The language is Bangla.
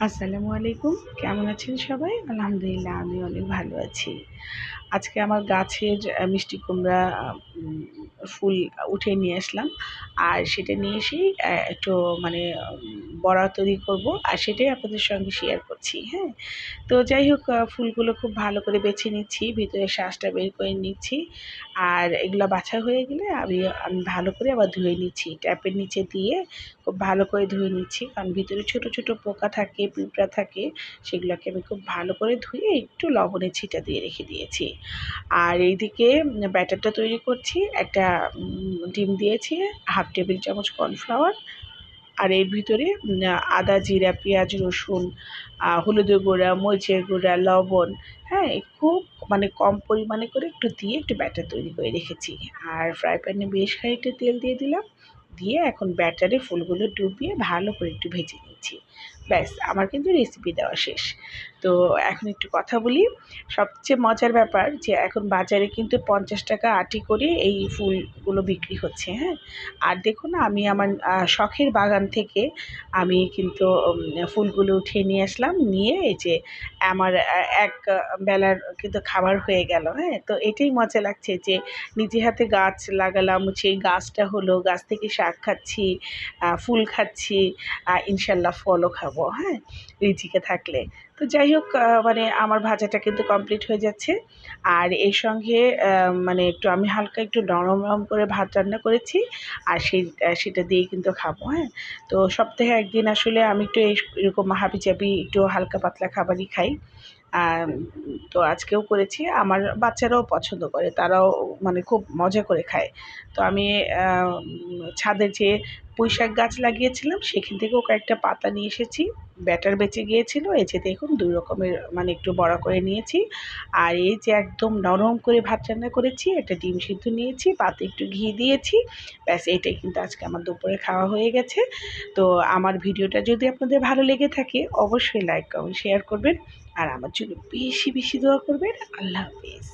আসসালামু আলাইকুম। কেমন আছেন সবাই? আলহামদুলিল্লাহ আমি অনেক ভালো আছি। আজকে আমার গাছের মিষ্টি কুমড়া উম ফুল উঠিয়ে নিয়ে আসলাম। আর সেটা নিয়ে এসেই একটু মানে বড়া তৈরি করব। আর সেটাই আপনাদের সঙ্গে শেয়ার করছি, হ্যাঁ? তো যাই হোক ফুলগুলো খুব ভালো করে বেছে নিচ্ছি। ভিতরের শাঁসটা বের করে নিচ্ছি। আর এগুলা বাছা হয়ে গেলে আমি ভালো করে আবার ধুয়ে নিচ্ছি। ট্যাপের নিচে দিয়ে খুব ভালো করে ধুয়ে নিচ্ছি। কারণ ভিতরে ছোট, ছোট পোকা থাকে, পিঁপড়া থাকে। সেগুলাকে আমি খুব ভালো করে ধুয়ে একটু লবণের ছিটা দিয়ে রেখে দিয়েছি। আর এইদিকে ব্যাটারটা তৈরি করছি। একটা ডিম দিয়েছি, 1/2 টেবিল চামচ কর্নফ্লাওয়ার। আর এর ভিতরে আদা, জিরা, পেঁয়াজ, রসুন, হলুদের গুঁড়া, মরিচের গুঁড়া, লবণ, হ্যাঁ? খুব কম পরিমাণে করে একটু দিয়ে একটু ব্যাটার তৈরি করে রেখেছি। আর ফ্রাই প্যানে বেশ খানিকটা তেল দিয়ে দিলাম। দিয়ে এখন ব্যাটারে ফুলগুলো ডুবিয়ে ভালো করে একটু ভেজে নিচ্ছি। ব্যাস আমার কিন্তু রেসিপি দেওয়া শেষ। তো এখন একটু কথা বলি। সবচেয়ে মজার ব্যাপার যে এখন বাজারে কিন্তু ৳৫০ আটি করে এই ফুলগুলো বিক্রি হচ্ছে, হ্যাঁ? আর দেখুন আমি আমার শখের বাগান থেকে আমি কিন্তু ফুলগুলো উঠিয়ে নিয়ে আসলাম। নিয়ে এই যে আমার এক বেলার কিন্তু খাবার হয়ে গেল, হ্যাঁ? তো এটাই মজা লাগছে যে নিজে হাতে গাছ লাগালাম, সেই গাছটা হলো, গাছ থেকে শাক খাচ্ছি, ফুল খাচ্ছি, ইনশাল্লাহ ফলও খাবো, হ্যাঁ? রিজিকে থাকলে। তো যাই হোক আমার ভাজাটা কিন্তু কমপ্লিট হয়ে যাচ্ছে। আর এর সঙ্গে একটু আমি হালকা একটু নরম, নরম করে ভাত রান্না করেছি। আর সেটা দিয়েই কিন্তু খাবো, হ্যাঁ? তো সপ্তাহে ১ দিন আসলে আমি একটু এরকম হাবিজাবি একটু হালকা পাতলা খাবারই খাই। আম তো আজকেও করেছি। আমার বাচ্চারাও পছন্দ করে। তারাও খুব মজা করে খায়। তো আমি ছাদে যে পুঁইশাক গাছ লাগিয়েছিলাম সেখান থেকেও কয়েকটা পাতা নিয়ে এসেছি। ব্যাটার বেঁচে গিয়েছিল। এই যে দেখুন ২ রকমের একটু বড়া করে নিয়েছি। আর এই যে একদম নরম করে ভাত রান্না করেছি, একটা ডিম সিদ্ধ নিয়েছি, পাতে একটু ঘি দিয়েছি। ব্যাস এটাই কিন্তু আজকে আমার দুপুরে খাওয়া হয়ে গেছে। তো আমার ভিডিওটা যদি আপনাদের ভালো লেগে থাকে অবশ্যই লাইক, কমেন্ট, শেয়ার করবেন। আর আমার জন্য বেশি, বেশি দোয়া করবেন। আল্লাহ হাফেজ।